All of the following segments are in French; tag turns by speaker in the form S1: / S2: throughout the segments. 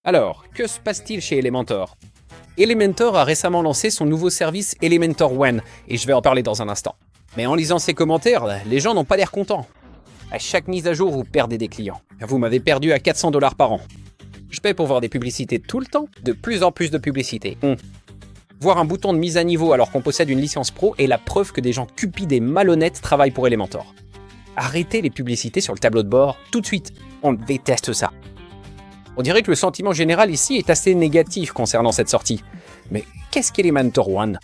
S1: Alors, que se passe-t-il chez Elementor? Elementor a récemment lancé son nouveau service Elementor One, et je vais en parler dans un instant. Mais en lisant ses commentaires, les gens n'ont pas l'air contents. À chaque mise à jour, vous perdez des clients. Vous m'avez perdu à 400 $ par an. Je paie pour voir des publicités tout le temps, de plus en plus de publicités. Voir un bouton de mise à niveau alors qu'on possède une licence pro est la preuve que des gens cupides et malhonnêtes travaillent pour Elementor. Arrêtez les publicités sur le tableau de bord, tout de suite. On déteste ça. On dirait que le sentiment général ici est assez négatif concernant cette sortie. Mais qu'est-ce qu'Elementor One?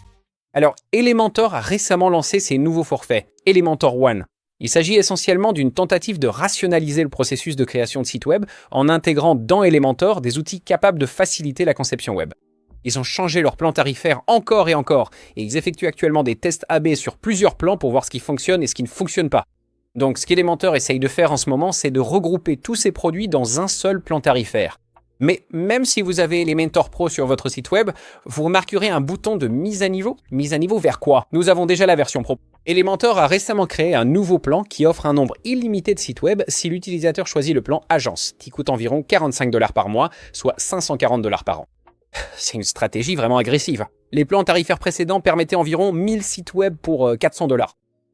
S1: Alors, Elementor a récemment lancé ses nouveaux forfaits, Elementor One. Il s'agit essentiellement d'une tentative de rationaliser le processus de création de sites web en intégrant dans Elementor des outils capables de faciliter la conception web. Ils ont changé leur plan tarifaire encore et encore, et ils effectuent actuellement des tests AB sur plusieurs plans pour voir ce qui fonctionne et ce qui ne fonctionne pas. Donc ce qu'Elementor essaye de faire en ce moment, c'est de regrouper tous ces produits dans un seul plan tarifaire. Mais même si vous avez Elementor Pro sur votre site web, vous remarquerez un bouton de mise à niveau. Mise à niveau vers quoi? Nous avons déjà la version Pro. Elementor a récemment créé un nouveau plan qui offre un nombre illimité de sites web si l'utilisateur choisit le plan Agence, qui coûte environ 45 $ par mois, soit 540 $ par an. C'est une stratégie vraiment agressive. Les plans tarifaires précédents permettaient environ 1000 sites web pour 400 $.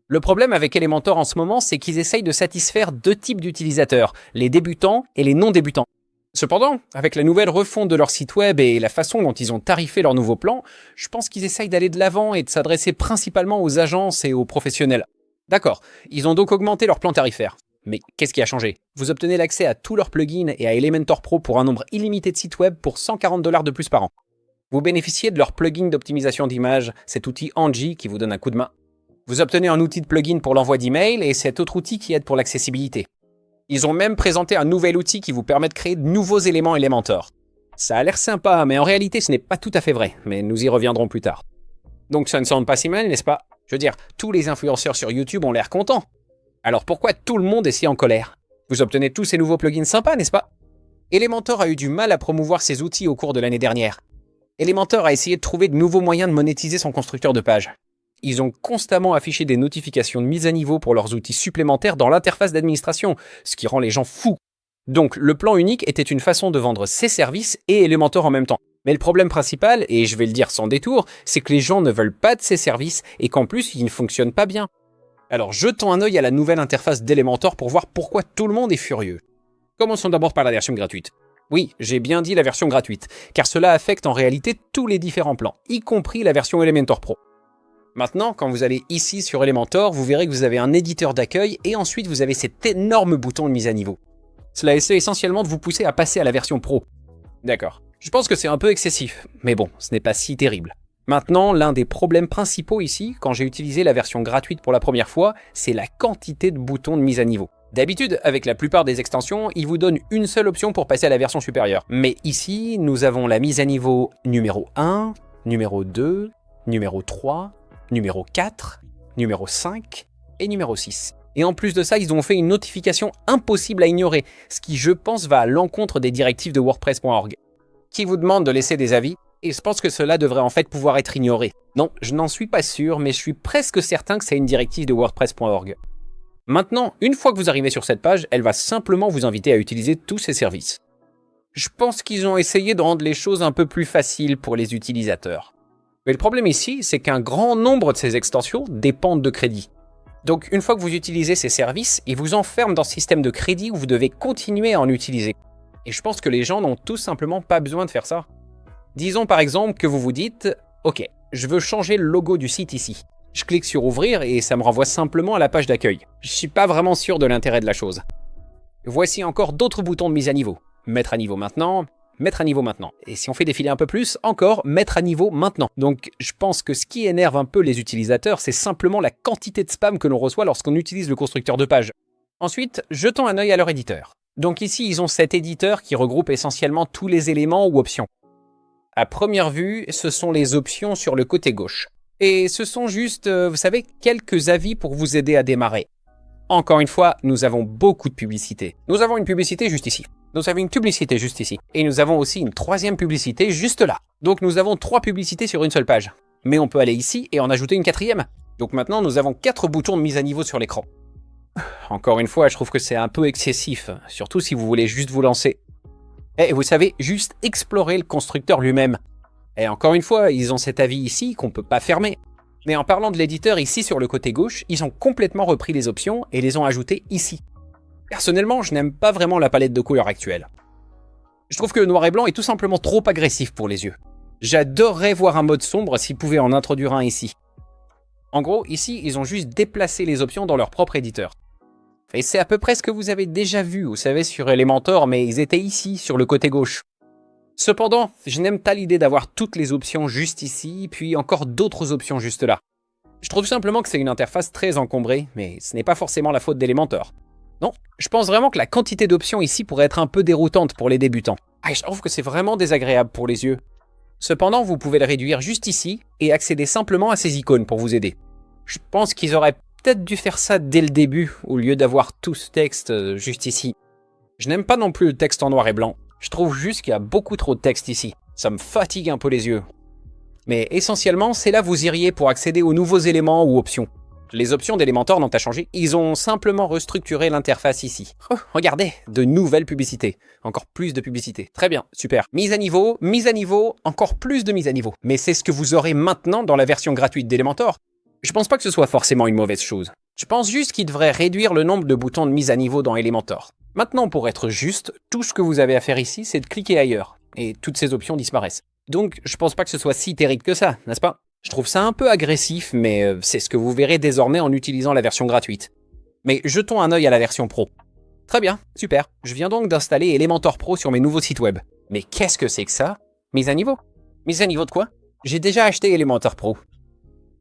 S1: Le problème avec Elementor en ce moment, c'est qu'ils essayent de satisfaire deux types d'utilisateurs, les débutants et les non-débutants. Cependant, avec la nouvelle refonte de leur site web et la façon dont ils ont tarifé leur nouveau plan, je pense qu'ils essayent d'aller de l'avant et de s'adresser principalement aux agences et aux professionnels. D'accord, ils ont donc augmenté leur plan tarifaire. Mais qu'est-ce qui a changé? Vous obtenez l'accès à tous leurs plugins et à Elementor Pro pour un nombre illimité de sites web pour 140 $ de plus par an. Vous bénéficiez de leur plugin d'optimisation d'image, cet outil Angie qui vous donne un coup de main. Vous obtenez un outil de plugin pour l'envoi d'emails et cet autre outil qui aide pour l'accessibilité. Ils ont même présenté un nouvel outil qui vous permet de créer de nouveaux éléments Elementor. Ça a l'air sympa, mais en réalité ce n'est pas tout à fait vrai, mais nous y reviendrons plus tard. Donc ça ne semble pas si mal, n'est-ce pas? Je veux dire, tous les influenceurs sur YouTube ont l'air contents. Alors pourquoi tout le monde est si en colère? Vous obtenez tous ces nouveaux plugins sympas, n'est-ce pas? Elementor a eu du mal à promouvoir ses outils au cours de l'année dernière. Elementor a essayé de trouver de nouveaux moyens de monétiser son constructeur de pages. Ils ont constamment affiché des notifications de mise à niveau pour leurs outils supplémentaires dans l'interface d'administration, ce qui rend les gens fous. Donc le plan unique était une façon de vendre ses services et Elementor en même temps. Mais le problème principal, et je vais le dire sans détour, c'est que les gens ne veulent pas de ces services et qu'en plus ils ne fonctionnent pas bien. Alors jetons un œil à la nouvelle interface d'Elementor pour voir pourquoi tout le monde est furieux. Commençons d'abord par la version gratuite. Oui, j'ai bien dit la version gratuite, car cela affecte en réalité tous les différents plans, y compris la version Elementor Pro. Maintenant, quand vous allez ici sur Elementor, vous verrez que vous avez un éditeur d'accueil et ensuite vous avez cet énorme bouton de mise à niveau. Cela essaie essentiellement de vous pousser à passer à la version Pro. D'accord. Je pense que c'est un peu excessif, mais bon, ce n'est pas si terrible. Maintenant, l'un des problèmes principaux ici, quand j'ai utilisé la version gratuite pour la première fois, c'est la quantité de boutons de mise à niveau. D'habitude, avec la plupart des extensions, ils vous donnent une seule option pour passer à la version supérieure. Mais ici, nous avons la mise à niveau numéro 1, numéro 2, numéro 3, numéro 4, numéro 5 et numéro 6. Et en plus de ça, ils ont fait une notification impossible à ignorer, ce qui, je pense, va à l'encontre des directives de WordPress.org, qui vous demande de laisser des avis, et je pense que cela devrait en fait pouvoir être ignoré. Non, je n'en suis pas sûr, mais je suis presque certain que c'est une directive de WordPress.org. Maintenant, une fois que vous arrivez sur cette page, elle va simplement vous inviter à utiliser tous ces services. Je pense qu'ils ont essayé de rendre les choses un peu plus faciles pour les utilisateurs. Mais le problème ici, c'est qu'un grand nombre de ces extensions dépendent de crédit. Donc une fois que vous utilisez ces services, ils vous enferment dans ce système de crédit où vous devez continuer à en utiliser. Et je pense que les gens n'ont tout simplement pas besoin de faire ça. Disons par exemple que vous vous dites « Ok, je veux changer le logo du site ici ». Je clique sur « Ouvrir » et ça me renvoie simplement à la page d'accueil. Je suis pas vraiment sûr de l'intérêt de la chose. Voici encore d'autres boutons de mise à niveau. Mettre à niveau maintenant, mettre à niveau maintenant. Et si on fait défiler un peu plus, encore mettre à niveau maintenant. Donc je pense que ce qui énerve un peu les utilisateurs, c'est simplement la quantité de spam que l'on reçoit lorsqu'on utilise le constructeur de page. Ensuite, jetons un œil à leur éditeur. Donc ici, ils ont cet éditeur qui regroupe essentiellement tous les éléments ou options. À première vue, ce sont les options sur le côté gauche. Et ce sont juste, vous savez, quelques avis pour vous aider à démarrer. Encore une fois, nous avons beaucoup de publicité. Nous avons une publicité juste ici. Nous avons une publicité juste ici. Et nous avons aussi une troisième publicité juste là. Donc nous avons 3 publicités sur une seule page. Mais on peut aller ici et en ajouter une 4e. Donc maintenant, nous avons 4 boutons de mise à niveau sur l'écran. Encore une fois, je trouve que c'est un peu excessif, surtout si vous voulez juste vous lancer. Et vous savez, juste explorer le constructeur lui-même. Et encore une fois, ils ont cet avis ici qu'on ne peut pas fermer. Mais en parlant de l'éditeur ici sur le côté gauche, ils ont complètement repris les options et les ont ajoutées ici. Personnellement, je n'aime pas vraiment la palette de couleurs actuelle. Je trouve que le noir et blanc est tout simplement trop agressif pour les yeux. J'adorerais voir un mode sombre s'ils pouvaient en introduire un ici. En gros, ici, ils ont juste déplacé les options dans leur propre éditeur. Et c'est à peu près ce que vous avez déjà vu, vous savez, sur Elementor, mais ils étaient ici, sur le côté gauche. Cependant, je n'aime pas l'idée d'avoir toutes les options juste ici, puis encore d'autres options juste là. Je trouve simplement que c'est une interface très encombrée, mais ce n'est pas forcément la faute d'Elementor. Non, je pense vraiment que la quantité d'options ici pourrait être un peu déroutante pour les débutants. Je trouve que c'est vraiment désagréable pour les yeux. Cependant, vous pouvez le réduire juste ici et accéder simplement à ces icônes pour vous aider. Je pense qu'ils auraient peut-être dû faire ça dès le début, au lieu d'avoir tout ce texte juste ici. Je n'aime pas non plus le texte en noir et blanc. Je trouve juste qu'il y a beaucoup trop de texte ici. Ça me fatigue un peu les yeux. Mais essentiellement, c'est là que vous iriez pour accéder aux nouveaux éléments ou options. Les options d'Elementor n'ont pas changé, ils ont simplement restructuré l'interface ici. Oh, regardez, de nouvelles publicités. Encore plus de publicités. Très bien, super. Mise à niveau, encore plus de mise à niveau. Mais c'est ce que vous aurez maintenant dans la version gratuite d'Elementor. Je pense pas que ce soit forcément une mauvaise chose. Je pense juste qu'il devrait réduire le nombre de boutons de mise à niveau dans Elementor. Maintenant, pour être juste, tout ce que vous avez à faire ici, c'est de cliquer ailleurs. Et toutes ces options disparaissent. Donc, je pense pas que ce soit si terrible que ça, n'est-ce pas? Je trouve ça un peu agressif, mais c'est ce que vous verrez désormais en utilisant la version gratuite. Mais jetons un œil à la version pro. Très bien, super. Je viens donc d'installer Elementor Pro sur mes nouveaux sites web. Mais qu'est-ce que c'est que ça? Mise à niveau? Mise à niveau de quoi? J'ai déjà acheté Elementor Pro.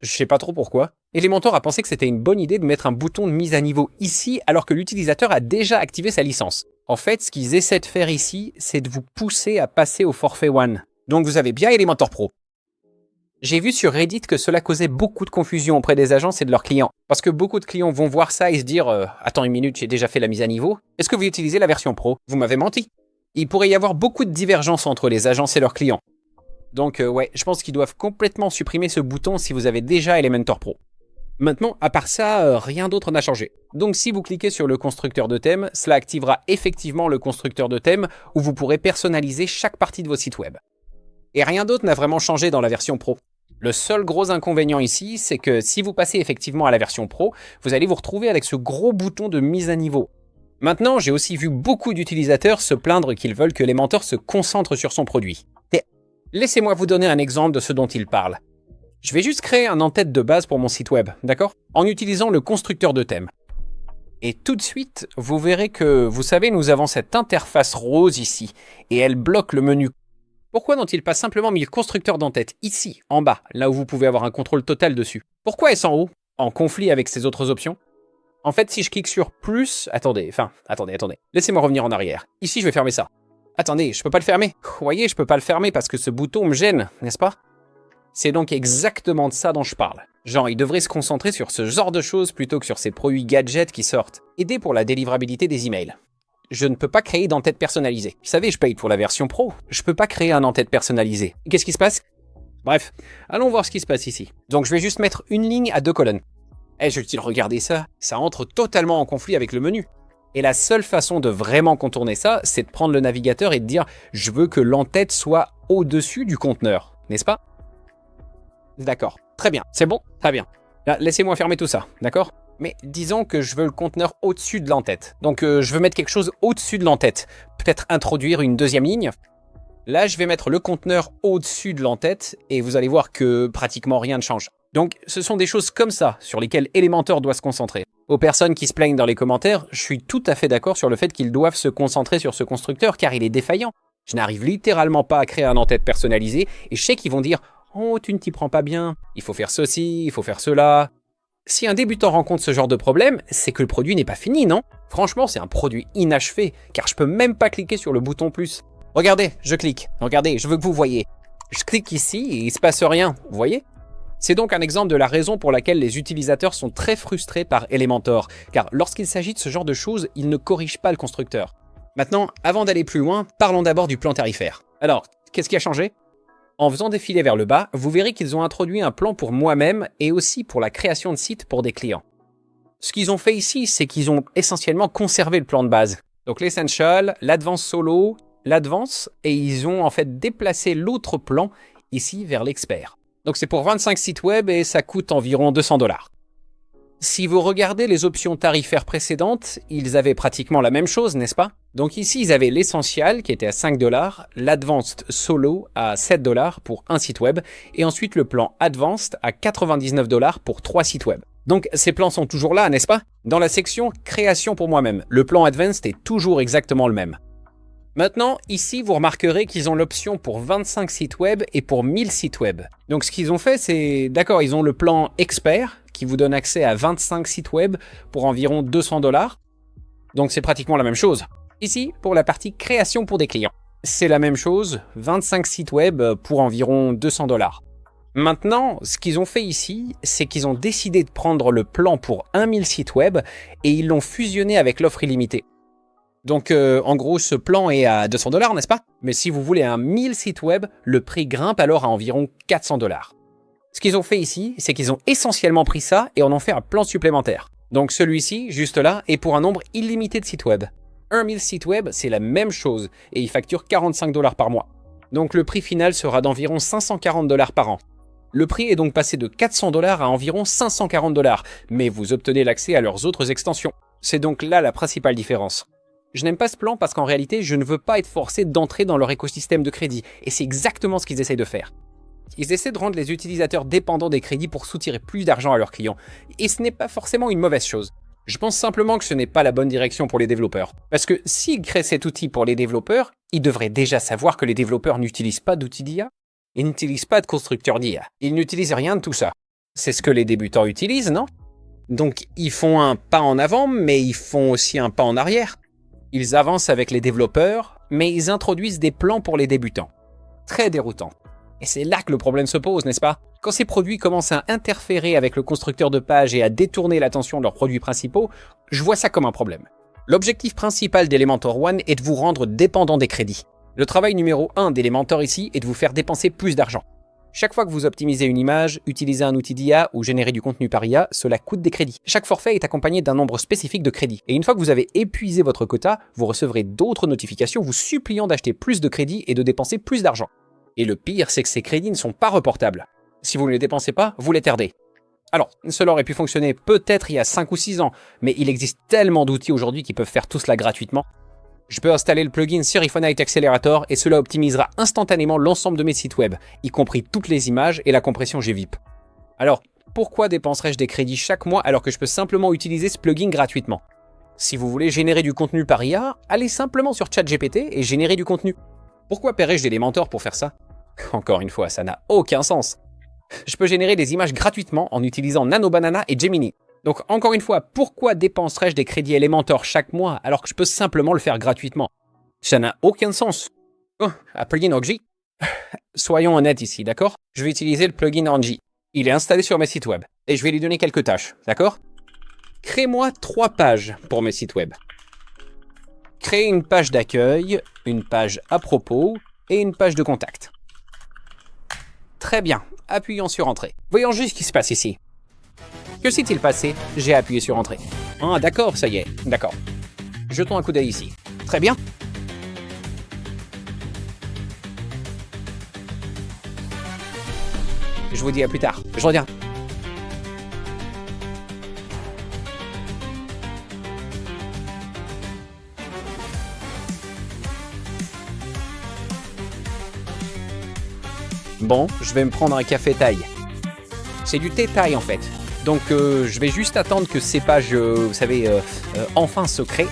S1: Je sais pas trop pourquoi. Elementor a pensé que c'était une bonne idée de mettre un bouton de mise à niveau ici alors que l'utilisateur a déjà activé sa licence. En fait, ce qu'ils essaient de faire ici, c'est de vous pousser à passer au forfait One. Donc vous avez bien Elementor Pro. J'ai vu sur Reddit que cela causait beaucoup de confusion auprès des agences et de leurs clients. Parce que beaucoup de clients vont voir ça et se dire « Attends une minute, j'ai déjà fait la mise à niveau. Est-ce que vous utilisez la version Pro? Vous m'avez menti. » Il pourrait y avoir beaucoup de divergences entre les agences et leurs clients. Donc ouais, je pense qu'ils doivent complètement supprimer ce bouton si vous avez déjà Elementor Pro. Maintenant, à part ça, rien d'autre n'a changé. Donc si vous cliquez sur le constructeur de thème, cela activera effectivement le constructeur de thème où vous pourrez personnaliser chaque partie de vos sites web. Et rien d'autre n'a vraiment changé dans la version Pro. Le seul gros inconvénient ici, c'est que si vous passez effectivement à la version Pro, vous allez vous retrouver avec ce gros bouton de mise à niveau. Maintenant, j'ai aussi vu beaucoup d'utilisateurs se plaindre qu'ils veulent que Elementor se concentre sur son produit. Et laissez-moi vous donner un exemple de ce dont il parle. Je vais juste créer un en-tête de base pour mon site web, d'accord? En utilisant le constructeur de thème. Et tout de suite, vous verrez que, vous savez, nous avons cette interface rose ici, et elle bloque le menu. Pourquoi n'ont-ils pas simplement mis le constructeur d'en-tête ici, en bas, là où vous pouvez avoir un contrôle total dessus? Pourquoi est-ce en haut, en conflit avec ces autres options? En fait, si je clique sur plus... Attendez. Laissez-moi revenir en arrière. Ici, je vais fermer ça. Attendez, je peux pas le fermer. Vous voyez, je peux pas le fermer parce que ce bouton me gêne, n'est-ce pas? C'est donc exactement de ça dont je parle. Genre, il devrait se concentrer sur ce genre de choses plutôt que sur ces produits gadgets qui sortent. Aider pour la délivrabilité des emails. Je ne peux pas créer d'en-tête personnalisée. Vous savez, je paye pour la version pro. Je peux pas créer un en-tête personnalisé. Qu'est-ce qui se passe? Bref, allons voir ce qui se passe ici. Donc je vais juste mettre une ligne à 2 colonnes. Je vais-t-il regarder ça? Ça entre totalement en conflit avec le menu. Et la seule façon de vraiment contourner ça, c'est de prendre le navigateur et de dire « Je veux que l'en-tête soit au-dessus du conteneur », n'est-ce pas? D'accord, très bien, c'est bon? Très bien. Là, laissez-moi fermer tout ça, d'accord? Mais disons que je veux le conteneur au-dessus de l'en-tête. Donc je veux mettre quelque chose au-dessus de l'en-tête. Peut-être introduire une deuxième ligne. Là, je vais mettre le conteneur au-dessus de l'en-tête et vous allez voir que pratiquement rien ne change. Donc ce sont des choses comme ça sur lesquelles Elementor doit se concentrer. Aux personnes qui se plaignent dans les commentaires, je suis tout à fait d'accord sur le fait qu'ils doivent se concentrer sur ce constructeur car il est défaillant. Je n'arrive littéralement pas à créer un en-tête personnalisé et je sais qu'ils vont dire « Oh, tu ne t'y prends pas bien, il faut faire ceci, il faut faire cela ». Si un débutant rencontre ce genre de problème, c'est que le produit n'est pas fini, non? Franchement, c'est un produit inachevé, car je peux même pas cliquer sur le bouton plus. Regardez, je clique. Regardez, je veux que vous voyez. Je clique ici et il se passe rien, vous voyez? C'est donc un exemple de la raison pour laquelle les utilisateurs sont très frustrés par Elementor, car lorsqu'il s'agit de ce genre de choses, ils ne corrigent pas le constructeur. Maintenant, avant d'aller plus loin, parlons d'abord du plan tarifaire. Alors, qu'est-ce qui a changé? En faisant défiler vers le bas, vous verrez qu'ils ont introduit un plan pour moi-même et aussi pour la création de sites pour des clients. Ce qu'ils ont fait ici, c'est qu'ils ont essentiellement conservé le plan de base. Donc l'Essential, l'Advanced Solo, l'Advance, et ils ont en fait déplacé l'autre plan ici vers l'Expert. Donc c'est pour 25 sites web et ça coûte environ 200 $. Si vous regardez les options tarifaires précédentes, ils avaient pratiquement la même chose, n'est-ce pas? Donc ici, ils avaient l'Essential qui était à 5 $, l'Advanced Solo à 7 $ pour un site web, et ensuite le plan Advanced à 99 $ pour 3 sites web. Donc ces plans sont toujours là, n'est-ce pas? Dans la section Création pour moi-même, le plan Advanced est toujours exactement le même. Maintenant, ici, vous remarquerez qu'ils ont l'option pour 25 sites web et pour 1000 sites web. Donc ce qu'ils ont fait, c'est... D'accord, ils ont le plan Expert, qui vous donne accès à 25 sites web pour environ 200 $. Donc c'est pratiquement la même chose. Ici, pour la partie Création pour des clients. C'est la même chose, 25 sites web pour environ 200 $. Maintenant, ce qu'ils ont fait ici, c'est qu'ils ont décidé de prendre le plan pour 1000 sites web et ils l'ont fusionné avec l'offre illimitée. Donc en gros, ce plan est à 200 $, n'est-ce pas? Mais si vous voulez un 1000 sites web, le prix grimpe alors à environ 400 $. Ce qu'ils ont fait ici, c'est qu'ils ont essentiellement pris ça et en ont fait un plan supplémentaire. Donc celui-ci, juste là, est pour un nombre illimité de sites web. 1000 sites web, c'est la même chose et il facture 45 $ par mois. Donc le prix final sera d'environ 540 $ par an. Le prix est donc passé de 400 $ à environ 540 $, mais vous obtenez l'accès à leurs autres extensions. C'est donc là la principale différence. Je n'aime pas ce plan parce qu'en réalité, je ne veux pas être forcé d'entrer dans leur écosystème de crédit, et c'est exactement ce qu'ils essayent de faire. Ils essaient de rendre les utilisateurs dépendants des crédits pour soutirer plus d'argent à leurs clients, et ce n'est pas forcément une mauvaise chose. Je pense simplement que ce n'est pas la bonne direction pour les développeurs. Parce que s'ils créent cet outil pour les développeurs, ils devraient déjà savoir que les développeurs n'utilisent pas d'outils d'IA, ils n'utilisent pas de constructeurs d'IA, ils n'utilisent rien de tout ça. C'est ce que les débutants utilisent, non? Donc ils font un pas en avant, mais ils font aussi un pas en arrière. Ils avancent avec les développeurs, mais ils introduisent des plans pour les débutants. Très déroutant. Et c'est là que le problème se pose, n'est-ce pas? Quand ces produits commencent à interférer avec le constructeur de page et à détourner l'attention de leurs produits principaux, je vois ça comme un problème. L'objectif principal d'Elementor One est de vous rendre dépendant des crédits. Le travail numéro 1 d'Elementor ici est de vous faire dépenser plus d'argent. Chaque fois que vous optimisez une image, utilisez un outil d'IA ou générez du contenu par IA, cela coûte des crédits. Chaque forfait est accompagné d'un nombre spécifique de crédits. Et une fois que vous avez épuisé votre quota, vous recevrez d'autres notifications vous suppliant d'acheter plus de crédits et de dépenser plus d'argent. Et le pire, c'est que ces crédits ne sont pas reportables. Si vous ne les dépensez pas, vous les perdez. Alors, cela aurait pu fonctionner peut-être il y a 5 ou 6 ans, mais il existe tellement d'outils aujourd'hui qui peuvent faire tout cela gratuitement. Je peux installer le plugin Sirifonite Accelerator et cela optimisera instantanément l'ensemble de mes sites web, y compris toutes les images et la compression GVIP. Alors, pourquoi dépenserais-je des crédits chaque mois alors que je peux simplement utiliser ce plugin gratuitement? Si vous voulez générer du contenu par IA, allez simplement sur ChatGPT et générez du contenu. Pourquoi paierais-je d'Elementor pour faire ça? Encore une fois, ça n'a aucun sens. Je peux générer des images gratuitement en utilisant Nano Banana et Gemini. Donc encore une fois, pourquoi dépenserais-je des crédits Elementor chaque mois alors que je peux simplement le faire gratuitement? Ça n'a aucun sens. Oh, un plugin Anji. Soyons honnêtes ici, d'accord? Je vais utiliser le plugin Anji. Il est installé sur mes sites web et je vais lui donner quelques tâches, d'accord? Crée-moi 3 pages pour mes sites web. Créer une page d'accueil, une page à propos et une page de contact. Très bien, appuyons sur Entrée. Voyons juste ce qui se passe ici. Que s'est-il passé? J'ai appuyé sur Entrée. Ah d'accord, ça y est, d'accord. Jetons un coup d'œil ici. Très bien. Je vous dis à plus tard. Je reviens. Bon, je vais me prendre un café taille. C'est du thé taille en fait. Donc je vais juste attendre que ces pages, vous savez, enfin se créent.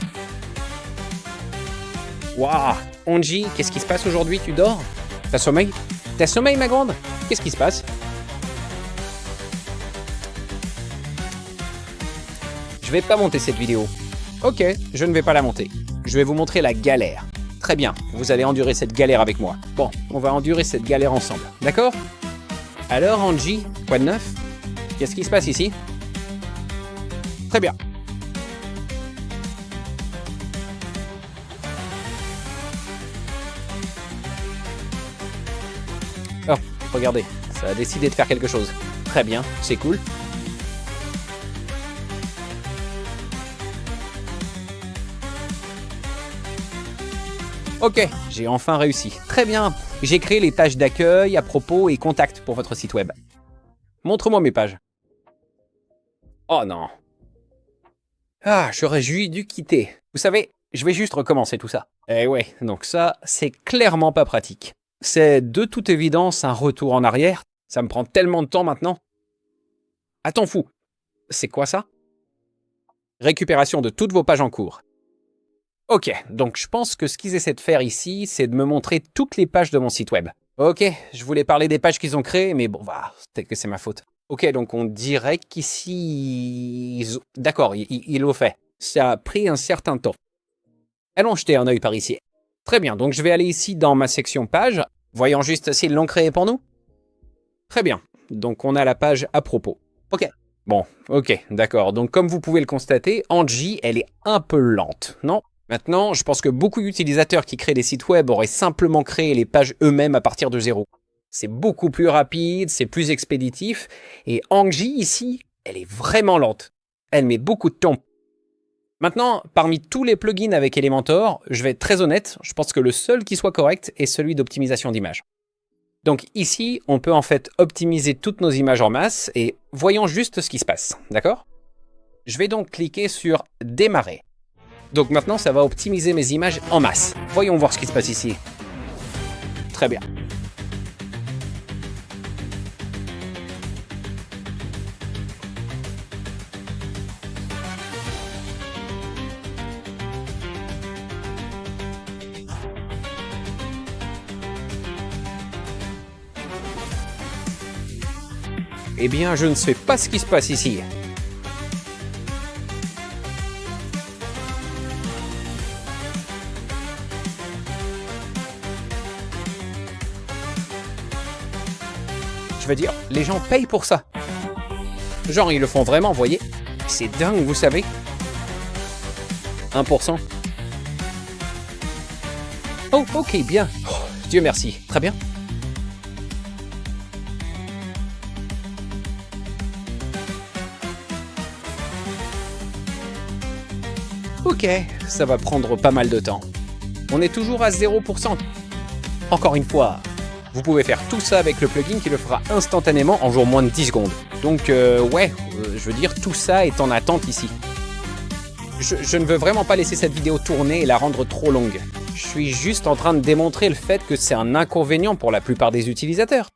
S1: Waouh, Anji, qu'est-ce qui se passe aujourd'hui? Tu dors? T'as sommeil? T'as sommeil, ma grande? Qu'est-ce qui se passe? Je vais pas monter cette vidéo. Ok, je ne vais pas la monter. Je vais vous montrer la galère. Très bien, vous allez endurer cette galère avec moi. Bon, on va endurer cette galère ensemble, d'accord? Alors, Anji, quoi de neuf? Qu'est-ce qui se passe ici? Très bien. Oh, regardez, ça a décidé de faire quelque chose. Très bien, c'est cool. Ok, j'ai enfin réussi. Très bien. J'ai créé les pages d'accueil, à propos et contact pour votre site web. Montre-moi mes pages. Oh non. Ah, j'aurais dû quitter. Vous savez, je vais juste recommencer tout ça. Eh ouais, donc ça, c'est clairement pas pratique. C'est de toute évidence un retour en arrière. Ça me prend tellement de temps maintenant. Attends fou. C'est quoi ça? Récupération de toutes vos pages en cours. Ok, donc je pense que ce qu'ils essaient de faire ici, c'est de me montrer toutes les pages de mon site web. Ok, je voulais parler des pages qu'ils ont créées, mais bon, bah, peut-être que c'est ma faute. Ok, donc on dirait qu'ici... D'accord, ils l'ont fait. Ça a pris un certain temps. Allons jeter un œil par ici. Très bien, donc je vais aller ici dans ma section pages. Voyons juste s'ils l'ont créé pour nous. Très bien, donc on a la page à propos. Ok. Bon, ok, d'accord. Donc comme vous pouvez le constater, Angie, elle est un peu lente, non? Maintenant, je pense que beaucoup d'utilisateurs qui créent des sites web auraient simplement créé les pages eux-mêmes à partir de zéro. C'est beaucoup plus rapide, c'est plus expéditif, et Angie, ici, elle est vraiment lente. Elle met beaucoup de temps. Maintenant, parmi tous les plugins avec Elementor, je vais être très honnête, je pense que le seul qui soit correct est celui d'optimisation d'images. Donc ici, on peut en fait optimiser toutes nos images en masse, et voyons juste ce qui se passe, d'accord? Je vais donc cliquer sur « Démarrer ». Donc maintenant, ça va optimiser mes images en masse. Voyons voir ce qui se passe ici. Très bien. Eh bien, je ne sais pas ce qui se passe ici. Je veux dire, les gens payent pour ça. Genre, ils le font vraiment, vous voyez? C'est dingue, vous savez. 1%. Oh, ok, bien. Oh, Dieu merci. Très bien. Ok, ça va prendre pas mal de temps. On est toujours à 0%. Encore une fois, vous pouvez faire tout ça avec le plugin qui le fera instantanément en genre moins de 10 secondes. Donc je veux dire, tout ça est en attente ici. Je ne veux vraiment pas laisser cette vidéo tourner et la rendre trop longue. Je suis juste en train de démontrer le fait que c'est un inconvénient pour la plupart des utilisateurs.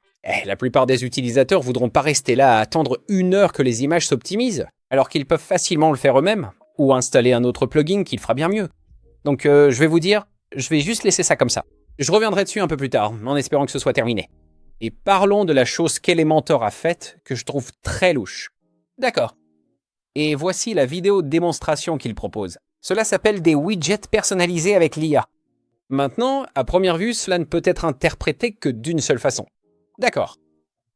S1: La plupart des utilisateurs voudront pas rester là à attendre 1 heure que les images s'optimisent, alors qu'ils peuvent facilement le faire eux-mêmes, ou installer un autre plugin qui le fera bien mieux. Donc je vais vous dire, je vais juste laisser ça comme ça. Je reviendrai dessus un peu plus tard, en espérant que ce soit terminé. Et parlons de la chose qu'Elementor a faite, que je trouve très louche. D'accord. Et voici la vidéo de démonstration qu'il propose. Cela s'appelle des widgets personnalisés avec l'IA. Maintenant, à première vue, cela ne peut être interprété que d'une seule façon. D'accord.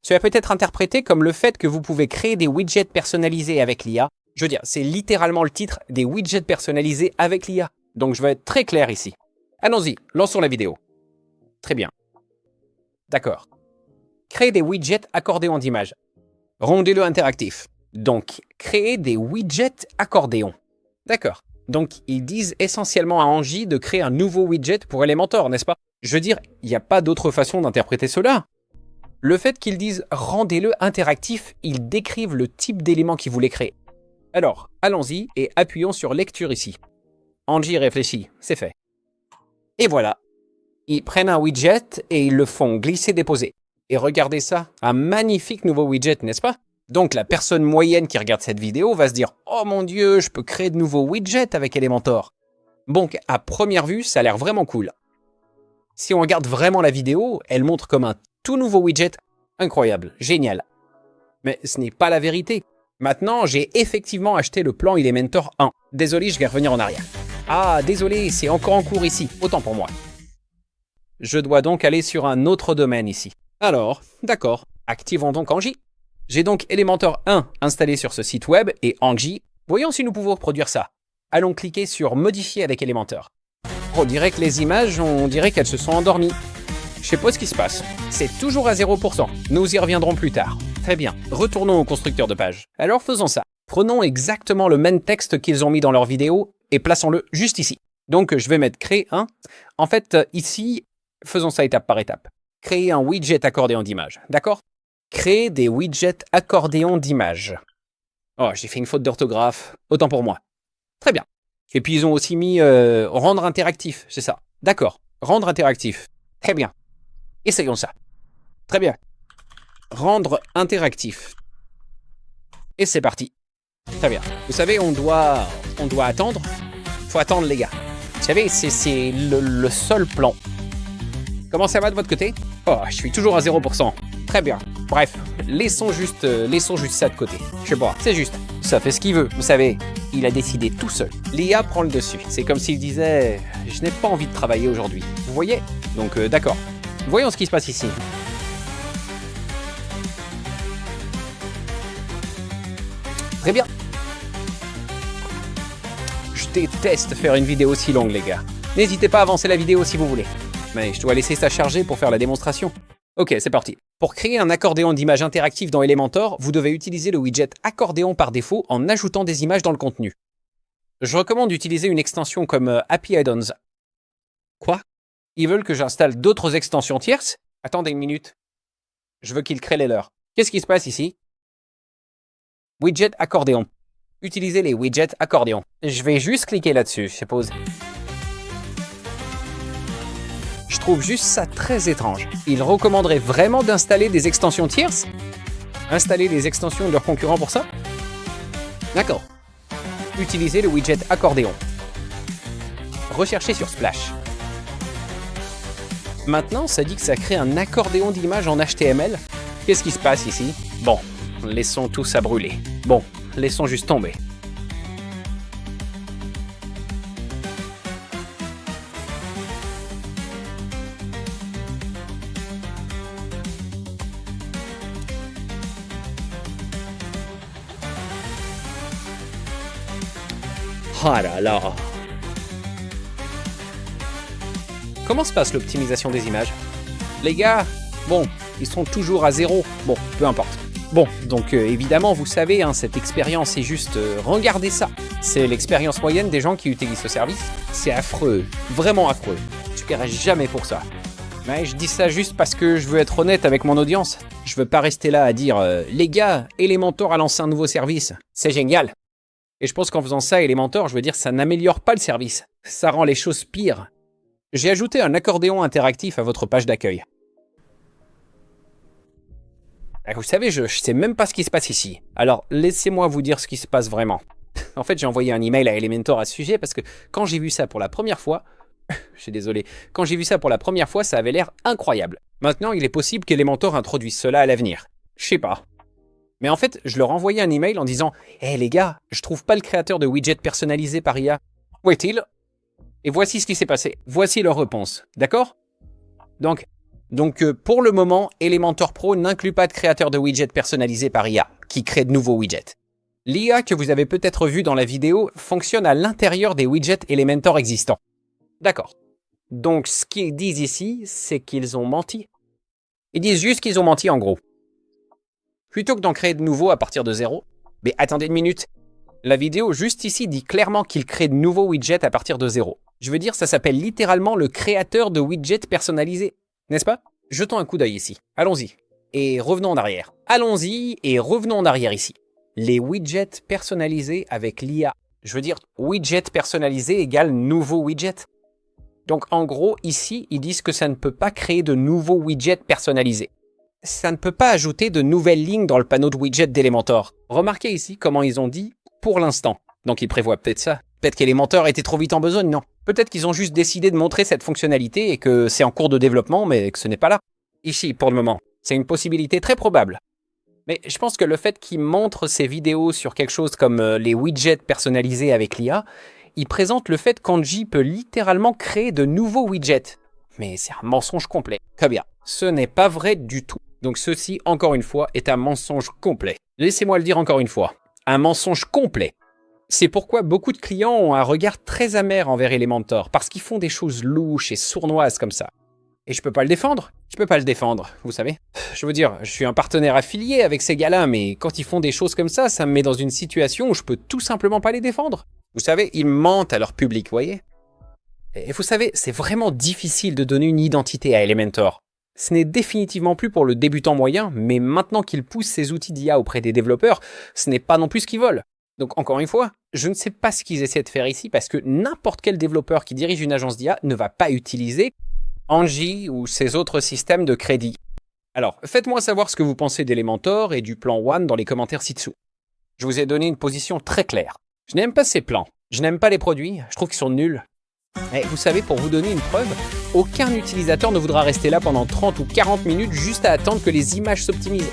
S1: Cela peut être interprété comme le fait que vous pouvez créer des widgets personnalisés avec l'IA. Je veux dire, c'est littéralement le titre, des widgets personnalisés avec l'IA. Donc je vais être très clair ici. Allons-y, lançons la vidéo. Très bien. D'accord. Créer des widgets accordéons d'images. Rendez-le interactif. Donc, créer des widgets accordéons. D'accord. Donc, ils disent essentiellement à Angie de créer un nouveau widget pour Elementor, n'est-ce pas? Je veux dire, il n'y a pas d'autre façon d'interpréter cela. Le fait qu'ils disent « rendez-le interactif », ils décrivent le type d'élément qu'ils voulaient créer. Alors, allons-y et appuyons sur « lecture » ici. Angie réfléchit, c'est fait. Et voilà. Ils prennent un widget et ils le font glisser-déposer. Et regardez ça, un magnifique nouveau widget, n'est-ce pas? Donc la personne moyenne qui regarde cette vidéo va se dire « Oh mon Dieu, je peux créer de nouveaux widgets avec Elementor ». Donc à première vue, ça a l'air vraiment cool. Si on regarde vraiment la vidéo, elle montre comme un tout nouveau widget. Incroyable, génial. Mais ce n'est pas la vérité. Maintenant, j'ai effectivement acheté le plan Elementor 1. Désolé, je vais revenir en arrière. Ah, désolé, c'est encore en cours ici, autant pour moi. Je dois donc aller sur un autre domaine ici. Alors, d'accord, activons donc Angie. J'ai donc Elementor 1 installé sur ce site web et Angie. Voyons si nous pouvons reproduire ça. Allons cliquer sur Modifier avec Elementor. On dirait que les images, on dirait qu'elles se sont endormies. Je sais pas ce qui se passe. C'est toujours à 0%. Nous y reviendrons plus tard. Très bien. Retournons au constructeur de page. Alors faisons ça. Prenons exactement le même texte qu'ils ont mis dans leur vidéo et plaçons-le juste ici. Donc, je vais mettre créer un. En fait, ici, faisons ça étape par étape. Créer un widget accordéon d'image, d'accord? Créer des widgets accordéon d'image. Oh, j'ai fait une faute d'orthographe, autant pour moi. Très bien. Et puis, ils ont aussi mis rendre interactif, c'est ça. D'accord, rendre interactif. Très bien. Essayons ça. Très bien. Rendre interactif. Et c'est parti. Très bien. Vous savez, on doit attendre. Faut attendre, les gars. Vous savez, c'est le seul plan. Comment ça va de votre côté? Oh, je suis toujours à 0%. Très bien. Bref, laissons juste ça de côté. Je sais pas, c'est juste. Ça fait ce qu'il veut. Vous savez, il a décidé tout seul. L'IA prend le dessus. C'est comme s'il disait « Je n'ai pas envie de travailler aujourd'hui. » Vous voyez? Donc, d'accord. Voyons ce qui se passe ici. Très bien. Je déteste faire une vidéo si longue, les gars. N'hésitez pas à avancer la vidéo si vous voulez. Mais je dois laisser ça charger pour faire la démonstration. Ok, c'est parti. Pour créer un accordéon d'image interactif dans Elementor, vous devez utiliser le widget accordéon par défaut en ajoutant des images dans le contenu. Je recommande d'utiliser une extension comme Happy Add-ons. Quoi? Ils veulent que j'installe d'autres extensions tierces? Attendez une minute. Je veux qu'ils créent les leurs. Qu'est-ce qui se passe ici? Widget accordéon. Utilisez les widgets accordéon. Je vais juste cliquer là-dessus, je suppose. Je trouve juste ça très étrange. Ils recommanderaient vraiment d'installer des extensions tierces? Installer les extensions de leurs concurrents pour ça? D'accord. Utilisez le widget accordéon. Recherchez sur Splash. Maintenant, ça dit que ça crée un accordéon d'image en HTML. Qu'est-ce qui se passe ici? Bon, laissons tout ça brûler. Bon, laissons juste tomber. Ah là là. Comment se passe l'optimisation des images? Les gars, bon, ils sont toujours à 0. Bon, peu importe. Bon, donc évidemment, vous savez, hein, cette expérience est juste... regardez ça. C'est l'expérience moyenne des gens qui utilisent ce service. C'est affreux, vraiment affreux. Je ne paierai jamais pour ça. Mais je dis ça juste parce que je veux être honnête avec mon audience. Je veux pas rester là à dire les gars, Elementor a lancé un nouveau service. C'est génial. Et je pense qu'en faisant ça, Elementor, je veux dire, ça n'améliore pas le service. Ça rend les choses pires. J'ai ajouté un accordéon interactif à votre page d'accueil. Vous savez, je sais même pas ce qui se passe ici. Alors, laissez-moi vous dire ce qui se passe vraiment. En fait, j'ai envoyé un email à Elementor à ce sujet parce que quand j'ai vu ça pour la première fois... je suis désolé. Quand j'ai vu ça pour la première fois, ça avait l'air incroyable. Maintenant, il est possible qu'Elementor introduise cela à l'avenir. Je sais pas. Mais en fait, je leur envoyais un email en disant « Hé les gars, je trouve pas le créateur de widgets personnalisés par IA. Où est-il » Et voici ce qui s'est passé. Voici leur réponse. D'accord? Donc, pour le moment, Elementor Pro n'inclut pas de créateur de widgets personnalisés par IA, qui crée de nouveaux widgets. L'IA que vous avez peut-être vu dans la vidéo fonctionne à l'intérieur des widgets Elementor existants. D'accord. Donc, ce qu'ils disent ici, c'est qu'ils ont menti. Ils disent juste qu'ils ont menti en gros. Plutôt que d'en créer de nouveaux à partir de 0. Mais attendez une minute. La vidéo juste ici dit clairement qu'ils créent de nouveaux widgets à partir de 0. Je veux dire, ça s'appelle littéralement le créateur de widgets personnalisés. N'est-ce pas? Jetons un coup d'œil ici. Allons-y. Et revenons en arrière. Allons-y et revenons en arrière ici. Les widgets personnalisés avec l'IA. Je veux dire, widget personnalisé égale nouveau widget. Donc en gros, ici, ils disent que ça ne peut pas créer de nouveaux widgets personnalisés. Ça ne peut pas ajouter de nouvelles lignes dans le panneau de widgets d'Elementor. Remarquez ici comment ils ont dit « pour l'instant ». Donc ils prévoient peut-être ça. Peut-être qu'Elementor était trop vite en besogne, non. Peut-être qu'ils ont juste décidé de montrer cette fonctionnalité et que c'est en cours de développement, mais que ce n'est pas là. Ici, pour le moment. C'est une possibilité très probable. Mais je pense que le fait qu'ils montrent ces vidéos sur quelque chose comme les widgets personnalisés avec l'IA, ils présentent le fait qu'Angie peut littéralement créer de nouveaux widgets. Mais c'est un mensonge complet. Très bien. Ce n'est pas vrai du tout. Donc ceci, encore une fois, est un mensonge complet. Laissez-moi le dire encore une fois. Un mensonge complet. C'est pourquoi beaucoup de clients ont un regard très amer envers Elementor, parce qu'ils font des choses louches et sournoises comme ça. Et je peux pas le défendre. Je peux pas le défendre, vous savez. Je veux dire, je suis un partenaire affilié avec ces gars-là, mais quand ils font des choses comme ça me met dans une situation où je peux tout simplement pas les défendre. Vous savez, ils mentent à leur public, voyez. Et vous savez, c'est vraiment difficile de donner une identité à Elementor. Ce n'est définitivement plus pour le débutant moyen, mais maintenant qu'il pousse ses outils d'IA auprès des développeurs, ce n'est pas non plus ce qu'ils veulent. Donc encore une fois, je ne sais pas ce qu'ils essaient de faire ici parce que n'importe quel développeur qui dirige une agence d'IA ne va pas utiliser Angie ou ses autres systèmes de crédit. Alors, faites-moi savoir ce que vous pensez d'Elementor et du plan One dans les commentaires ci-dessous. Je vous ai donné une position très claire. Je n'aime pas ces plans, je n'aime pas les produits, je trouve qu'ils sont nuls. Et vous savez, pour vous donner une preuve, aucun utilisateur ne voudra rester là pendant 30 ou 40 minutes juste à attendre que les images s'optimisent,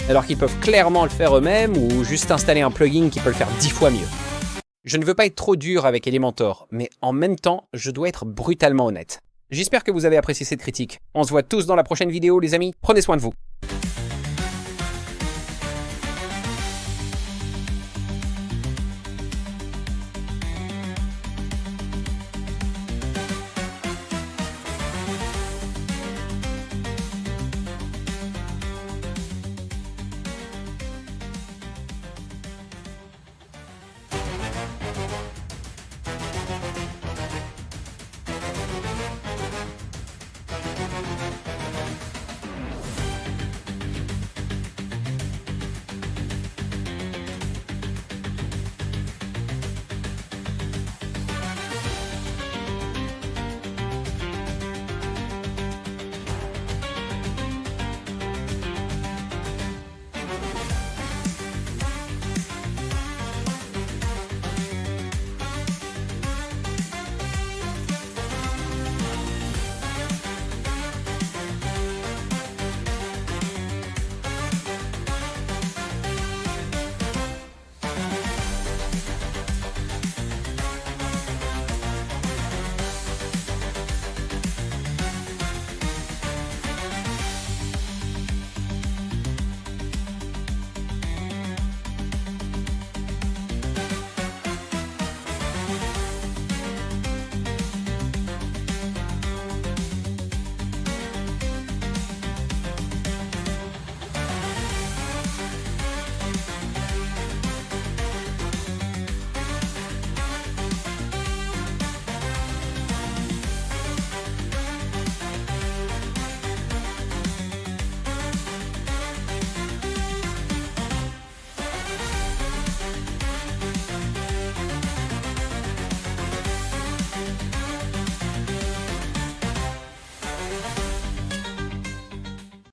S1: alors qu'ils peuvent clairement le faire eux-mêmes ou juste installer un plugin qui peut le faire 10 fois mieux. Je ne veux pas être trop dur avec Elementor, mais en même temps, je dois être brutalement honnête. J'espère que vous avez apprécié cette critique. On se voit tous dans la prochaine vidéo, les amis. Prenez soin de vous.